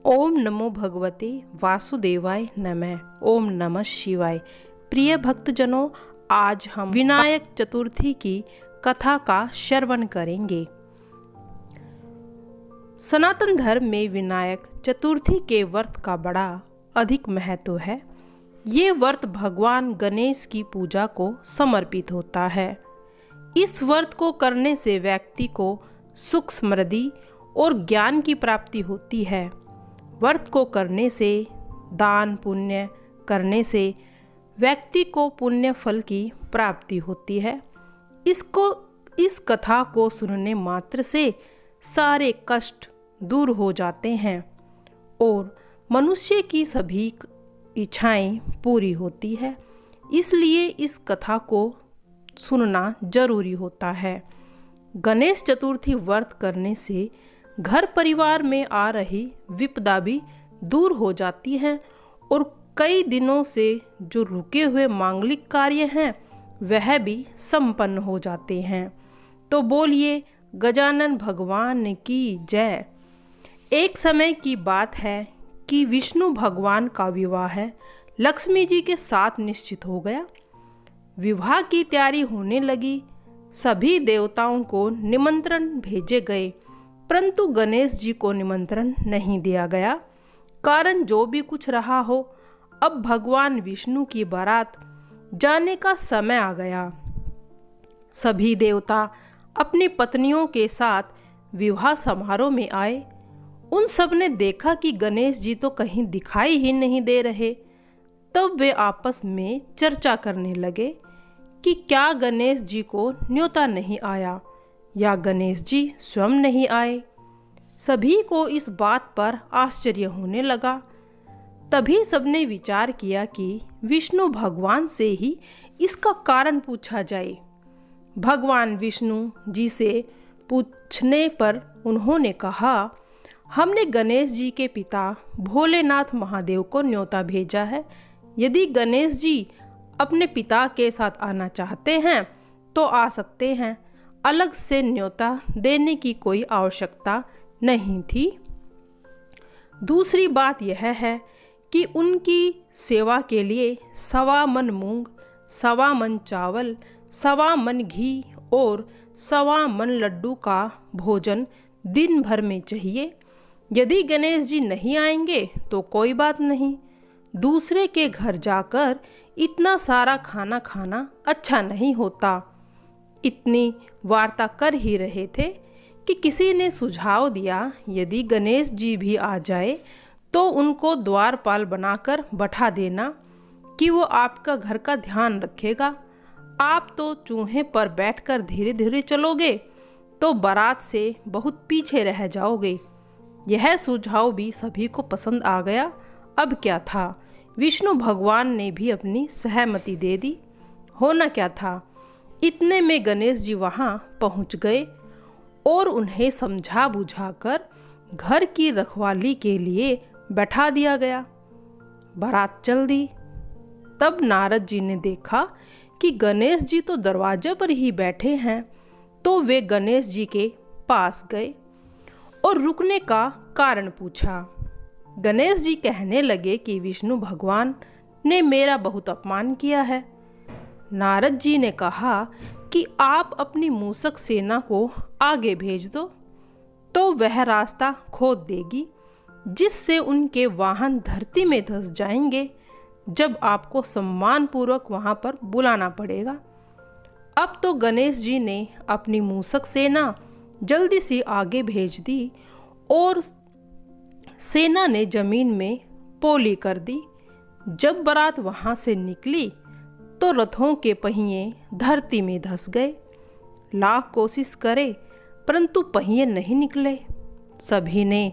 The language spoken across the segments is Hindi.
ओम नमो भगवते वासुदेवाय नमः। ओम नमः शिवाय। प्रिय भक्तजनों, आज हम विनायक चतुर्थी की कथा का श्रवण करेंगे। सनातन धर्म में विनायक चतुर्थी के व्रत का बड़ा अधिक महत्व है। ये व्रत भगवान गणेश की पूजा को समर्पित होता है। इस व्रत को करने से व्यक्ति को सुख समृद्धि और ज्ञान की प्राप्ति होती है। व्रत को करने से, दान पुण्य करने से व्यक्ति को पुण्य फल की प्राप्ति होती है। इस कथा को सुनने मात्र से सारे कष्ट दूर हो जाते हैं और मनुष्य की सभी इच्छाएं पूरी होती है। इसलिए इस कथा को सुनना जरूरी होता है। गणेश चतुर्थी व्रत करने से घर परिवार में आ रही विपदा भी दूर हो जाती है और कई दिनों से जो रुके हुए मांगलिक कार्य हैं वह भी संपन्न हो जाते हैं। तो बोलिए गजानन भगवान की जय। एक समय की बात है कि विष्णु भगवान का विवाह लक्ष्मी जी के साथ निश्चित हो गया। विवाह की तैयारी होने लगी। सभी देवताओं को निमंत्रण भेजे गए, परंतु गणेश जी को निमंत्रण नहीं दिया गया। कारण जो भी कुछ रहा हो, अब भगवान विष्णु की बारात जाने का समय आ गया। सभी देवता अपनी पत्नियों के साथ विवाह समारोह में आए। उन सब ने देखा कि गणेश जी तो कहीं दिखाई ही नहीं दे रहे। तब वे आपस में चर्चा करने लगे कि क्या गणेश जी को न्योता नहीं आया या गणेश जी स्वयं नहीं आए। सभी को इस बात पर आश्चर्य होने लगा। तभी सबने विचार किया कि विष्णु भगवान से ही इसका कारण पूछा जाए। भगवान विष्णु जी से पूछने पर उन्होंने कहा, हमने गणेश जी के पिता भोलेनाथ महादेव को न्योता भेजा है। यदि गणेश जी अपने पिता के साथ आना चाहते हैं तो आ सकते हैं। अलग से न्योता देने की कोई आवश्यकता नहीं थी। दूसरी बात यह है कि उनकी सेवा के लिए 1.25 मन मूंग, 1.25 मन चावल, 1.25 मन घी और 1.25 मन लड्डू का भोजन दिन भर में चाहिए। यदि गणेश जी नहीं आएंगे तो कोई बात नहीं। दूसरे के घर जाकर इतना सारा खाना खाना अच्छा नहीं होता। इतनी वार्ता कर ही रहे थे कि किसी ने सुझाव दिया, यदि गणेश जी भी आ जाए तो उनको द्वारपाल बनाकर बैठा देना कि वो आपका घर का ध्यान रखेगा। आप तो चूहे पर बैठकर धीरे धीरे चलोगे तो बारात से बहुत पीछे रह जाओगे। यह सुझाव भी सभी को पसंद आ गया। अब क्या था, विष्णु भगवान ने भी अपनी सहमति दे दी। होना क्या था, इतने में गणेश जी वहाँ पहुँच गए और उन्हें समझा बुझाकर घर की रखवाली के लिए बैठा दिया गया। बारात चल दी। तब नारद जी ने देखा कि गणेश जी तो दरवाजे पर ही बैठे हैं। तो वे गणेश जी के पास गए और रुकने का कारण पूछा। गणेश जी कहने लगे कि विष्णु भगवान ने मेरा बहुत अपमान किया है। नारद जी ने कहा कि आप अपनी मूषक सेना को आगे भेज दो तो वह रास्ता खोद देगी, जिससे उनके वाहन धरती में धंस जाएंगे। जब आपको सम्मानपूर्वक वहां पर बुलाना पड़ेगा। अब तो गणेश जी ने अपनी मूषक सेना जल्दी से आगे भेज दी और सेना ने जमीन में पोली कर दी। जब बारात वहां से निकली तो रथों के पहिए धरती में धंस गए। लाख कोशिश करे परंतु पहिए नहीं निकले। सभी ने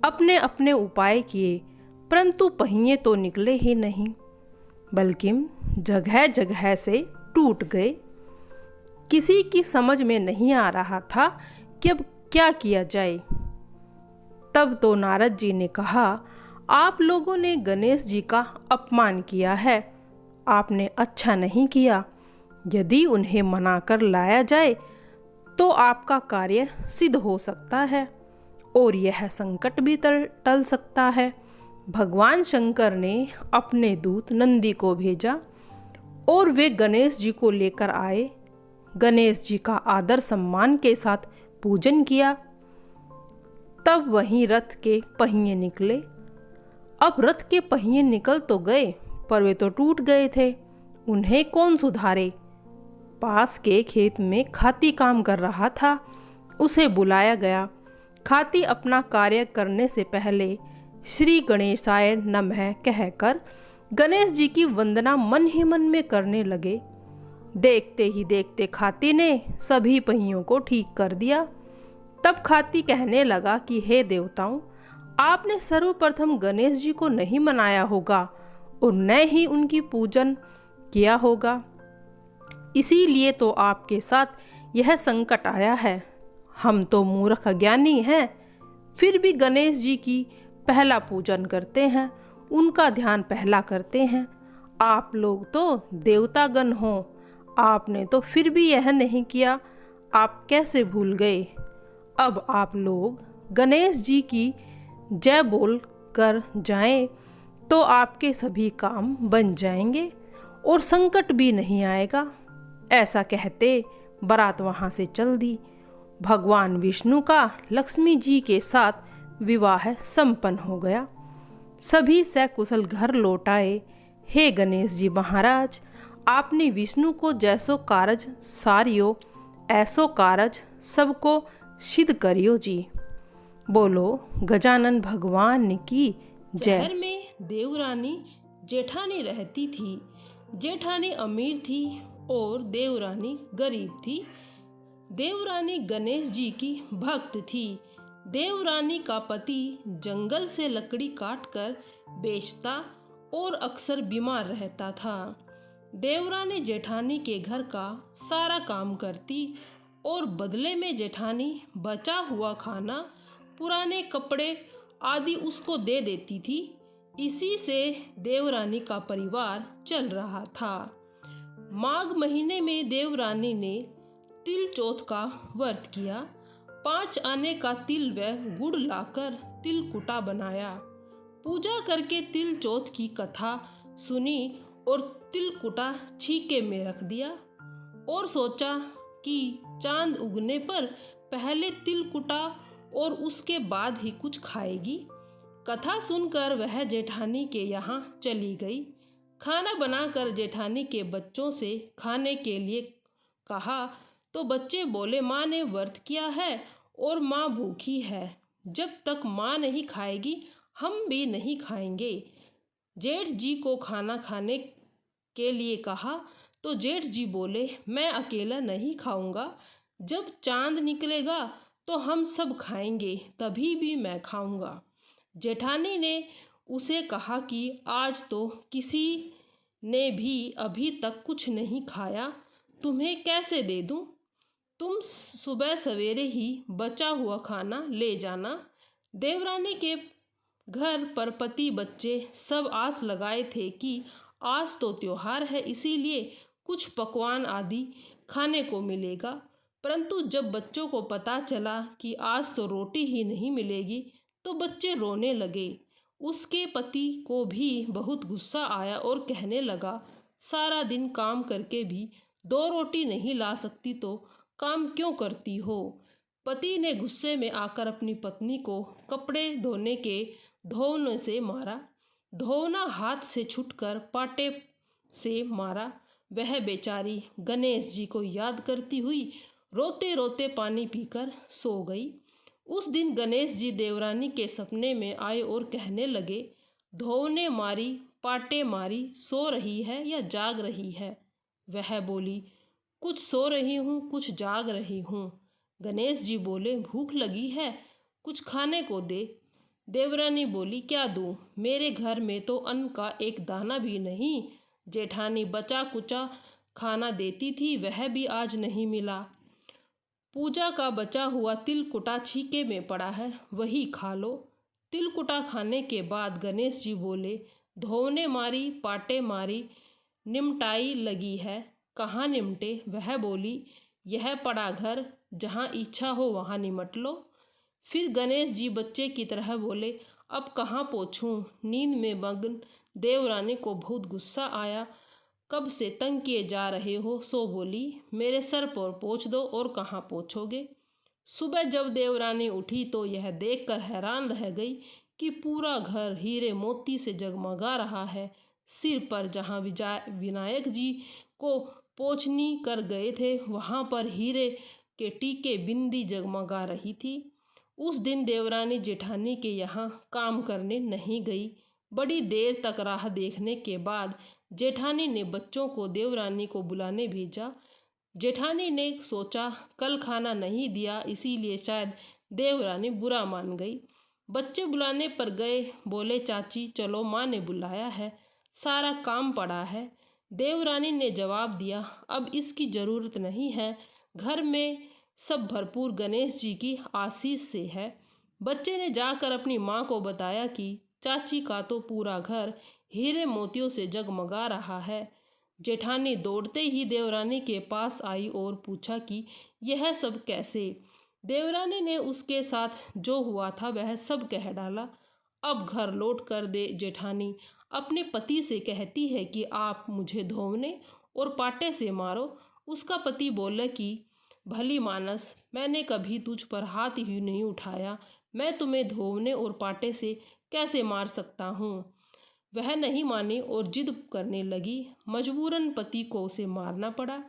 अपने अपने उपाय किए परंतु पहिए तो निकले ही नहीं, बल्कि जगह जगह से टूट गए। किसी की समझ में नहीं आ रहा था कि अब क्या किया जाए। तब तो नारद जी ने कहा, आप लोगों ने गणेश जी का अपमान किया है। आपने अच्छा नहीं किया। यदि उन्हें मनाकर लाया जाए तो आपका कार्य सिद्ध हो सकता है और यह संकट भी टल सकता है। भगवान शंकर ने अपने दूत नंदी को भेजा और वे गणेश जी को लेकर आए। गणेश जी का आदर सम्मान के साथ पूजन किया। तब वहीं रथ के पहिए निकले। अब रथ के पहिए निकल तो गए, पर वे तो टूट गए थे। उन्हें कौन सुधारे? पास के खेत में खाती काम कर रहा था। उसे बुलाया गया। खाती अपना कार्य करने से पहले श्री गणेशाय नमः कहकर गणेश जी की वंदना मन ही मन में करने लगे। देखते ही देखते खाती ने सभी पहियों को ठीक कर दिया। तब खाती कहने लगा कि हे देवताओं, आपने सर्वप्रथम गणेश जी को नहीं मनाया होगा और न ही उनकी पूजन किया होगा, इसीलिए तो आपके साथ यह संकट आया है। हम तो मूर्ख अज्ञानी हैं, फिर भी गणेश जी की पहला पूजन करते हैं, उनका ध्यान पहला करते हैं। आप लोग तो देवतागण हो, आपने तो फिर भी यह नहीं किया। आप कैसे भूल गए? अब आप लोग गणेश जी की जय बोल कर जाएं तो आपके सभी काम बन जाएंगे और संकट भी नहीं आएगा। ऐसा कहते बारात वहाँ से चल दी। भगवान विष्णु का लक्ष्मी जी के साथ विवाह संपन्न हो गया। सभी सकुशल घर लौट आए। हे गणेश जी महाराज, आपने विष्णु को जैसो कारज सारियो, ऐसो कारज सबको सिद्ध करियो जी। बोलो गजानन भगवान की जय। शहर में देवरानी जेठानी रहती थी। जेठानी अमीर थी और देवरानी गरीब थी। देवरानी गणेश जी की भक्त थी। देवरानी का पति जंगल से लकड़ी काटकर बेचता और अक्सर बीमार रहता था। देवरानी जेठानी के घर का सारा काम करती और बदले में जेठानी बचा हुआ खाना, पुराने कपड़े आदि उसको दे देती थी। इसी से देवरानी का परिवार चल रहा था। माघ महीने में देवरानी ने तिल चौथ का व्रत किया। 5 आने का तिल व गुड़ लाकर तिलकुटा बनाया। पूजा करके तिल चौथ की कथा सुनी और तिलकुटा छीके में रख दिया और सोचा कि चांद उगने पर पहले तिलकुटा और उसके बाद ही कुछ खाएगी। कथा सुनकर वह जेठानी के यहाँ चली गई। खाना बनाकर जेठानी के बच्चों से खाने के लिए कहा तो बच्चे बोले, माँ ने व्रत किया है और माँ भूखी है, जब तक माँ नहीं खाएगी हम भी नहीं खाएंगे। जेठ जी को खाना खाने के लिए कहा तो जेठ जी बोले, मैं अकेला नहीं खाऊंगा, जब चांद निकलेगा तो हम सब खाएंगे, तभी भी मैं खाऊंगा। जेठानी ने उसे कहा कि आज तो किसी ने भी अभी तक कुछ नहीं खाया, तुम्हें कैसे दे दूं? तुम सुबह सवेरे ही बचा हुआ खाना ले जाना। देवरानी के घर पर पति बच्चे सब आस लगाए थे कि आज तो त्योहार है, इसीलिए कुछ पकवान आदि खाने को मिलेगा। परंतु जब बच्चों को पता चला कि आज तो रोटी ही नहीं मिलेगी तो बच्चे रोने लगे। उसके पति को भी बहुत गुस्सा आया और कहने लगा, सारा दिन काम करके भी 2 रोटी नहीं ला सकती तो काम क्यों करती हो? पति ने गुस्से में आकर अपनी पत्नी को कपड़े धोने के धोने से मारा। धोना हाथ से छूटकर पाटे से मारा। वह बेचारी गणेश जी को याद करती हुई रोते रोते पानी पीकर सो गई। उस दिन गणेश जी देवरानी के सपने में आए और कहने लगे, धोने मारी, पाटे मारी, सो रही है या जाग रही है? वह बोली, कुछ सो रही हूँ, कुछ जाग रही हूँ। गणेश जी बोले, भूख लगी है, कुछ खाने को दे। देवरानी बोली, क्या दूँ? मेरे घर में तो अन्न का एक दाना भी नहीं। जेठानी बचा कुचा खाना देती थी, वह भी आज नहीं मिला। पूजा का बचा हुआ तिलकुटा छीके में पड़ा है, वही खा लो। तिलकुटा खाने के बाद गणेश जी बोले, धोने मारी, पाटे मारी, निमटाई लगी है, कहाँ निमटे? वह बोली, यह पड़ा घर, जहाँ इच्छा हो वहाँ निमट लो। फिर गणेश जी बच्चे की तरह बोले, अब कहाँ पोंछूं? नींद में मग्न देवरानी को बहुत गुस्सा आया। कब से तंग किए जा रहे हो? सो बोली, मेरे सर पर पोंछ दो। और कहाँ पोंछोगे? सुबह जब देवरानी उठी तो यह देखकर हैरान रह गई कि पूरा घर हीरे मोती से जगमगा रहा है। सिर पर जहाँ विनायक जी को पोंछनी कर गए थे, वहाँ पर हीरे के टीके बिंदी जगमगा रही थी। उस दिन देवरानी जेठानी के यहाँ काम करने नहीं गई। बड़ी देर तक राह देखने के बाद जेठानी ने बच्चों को देवरानी को बुलाने भेजा। जेठानी ने सोचा कल खाना नहीं दिया, इसीलिए शायद देवरानी बुरा मान गई। बच्चे बुलाने पर गए। बोले, चाची चलो, माँ ने बुलाया है, सारा काम पड़ा है। देवरानी ने जवाब दिया, अब इसकी ज़रूरत नहीं है, घर में सब भरपूर गणेश जी की आशीष से है। बच्चे ने जाकर अपनी माँ को बताया कि चाची का तो पूरा घर हीरे मोतियों से जगमगा रहा है। जेठानी दौड़ते ही देवरानी के पास आई और पूछा कि यह सब कैसे? देवरानी ने उसके साथ जो हुआ था वह सब कह डाला। अब घर लौट कर जेठानी अपने पति से कहती है कि आप मुझे धोने और पाटे से मारो। उसका पति बोले कि भली मानस, मैंने कभी तुझ पर हाथ ही नहीं उठाया, मैं तुम्हें धोने और पाटे से कैसे मार सकता हूँ? वह नहीं मानी और जिद करने लगी। मजबूरन पति को उसे मारना पड़ा।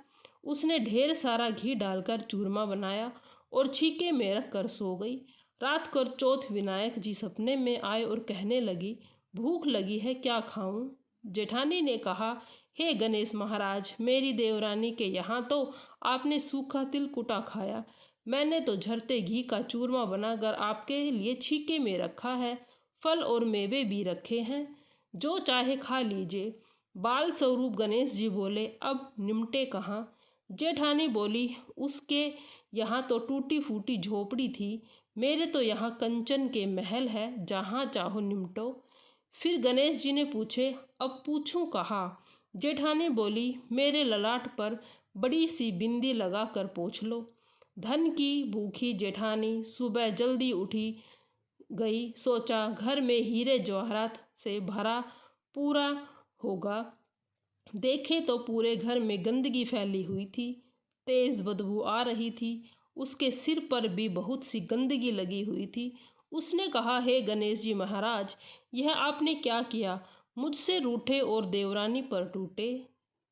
उसने ढेर सारा घी डालकर चूरमा बनाया और छीके में रख कर सो गई। रात को चौथ विनायक जी सपने में आए और कहने लगी, भूख लगी है, क्या खाऊं? जेठानी ने कहा, हे गणेश महाराज, मेरी देवरानी के यहाँ तो आपने सूखा तिल कुटा खाया, मैंने तो झरते घी का चूरमा बनाकर आपके लिए छीके में रखा है, फल और मेवे भी रखे हैं, जो चाहे खा लीजिए। बाल स्वरूप गणेश जी बोले, अब निमटे कहाँ? जेठानी बोली, उसके यहाँ तो टूटी फूटी झोपड़ी थी, मेरे तो यहाँ कंचन के महल है, जहाँ चाहो निमटो। फिर गणेश जी ने पूछे, अब पूछूं कहाँ? जेठानी बोली, मेरे ललाट पर बड़ी सी बिंदी लगा कर पोंछ लो। धन की भूखी जेठानी सुबह जल्दी उठी गई। सोचा घर में हीरे जवाहरात से भरा पूरा होगा। देखे तो पूरे घर में गंदगी फैली हुई थी, तेज बदबू आ रही थी। उसके सिर पर भी बहुत सी गंदगी लगी हुई थी। उसने कहा, हे गणेश जी महाराज, यह आपने क्या किया? मुझसे रूठे और देवरानी पर टूटे।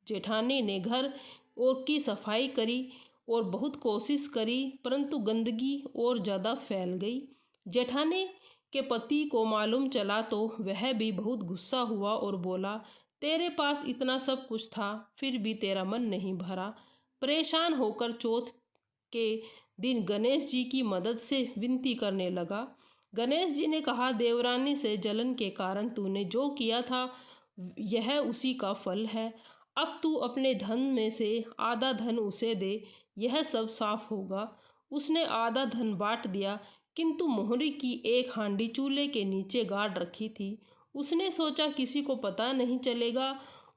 जेठानी ने घर और की सफाई करी और बहुत कोशिश करी, परंतु गंदगी और ज़्यादा फैल गई। जेठानी के पति को मालूम चला तो वह भी बहुत गुस्सा हुआ और बोला, तेरे पास इतना सब कुछ था, फिर भी तेरा मन नहीं भरा। परेशान होकर चौथ के दिन गणेश जी की मदद से विनती करने लगा। गणेश जी ने कहा, देवरानी से जलन के कारण तूने जो किया था यह उसी का फल है। अब तू अपने धन में से आधा धन उसे दे, यह सब साफ होगा। उसने आधा धन बांट दिया, किंतु मोहरी की एक हांडी चूल्हे के नीचे गाड़ रखी थी। उसने सोचा किसी को पता नहीं चलेगा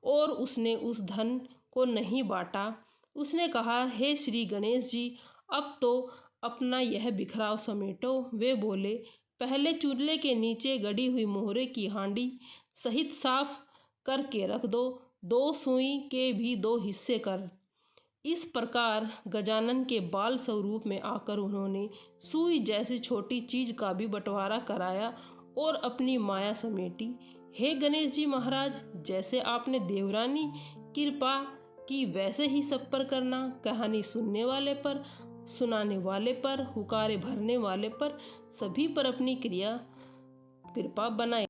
और उसने उस धन को नहीं बांटा। उसने कहा, हे श्री गणेश जी, अब तो अपना यह बिखराव समेटो। वे बोले, पहले चूल्हे के नीचे गड़ी हुई मोहरे की हांडी सहित साफ करके रख दो, 2 सुई के भी 2 हिस्से कर। इस प्रकार गजानन के बाल स्वरूप में आकर उन्होंने सुई जैसी छोटी चीज का भी बंटवारा कराया और अपनी माया समेटी। हे गणेश जी महाराज, जैसे आपने देवरानी कृपा की वैसे ही सब पर करना। कहानी सुनने वाले पर, सुनाने वाले पर, हुकारे भरने वाले पर, सभी पर अपनी कृपा बनाए।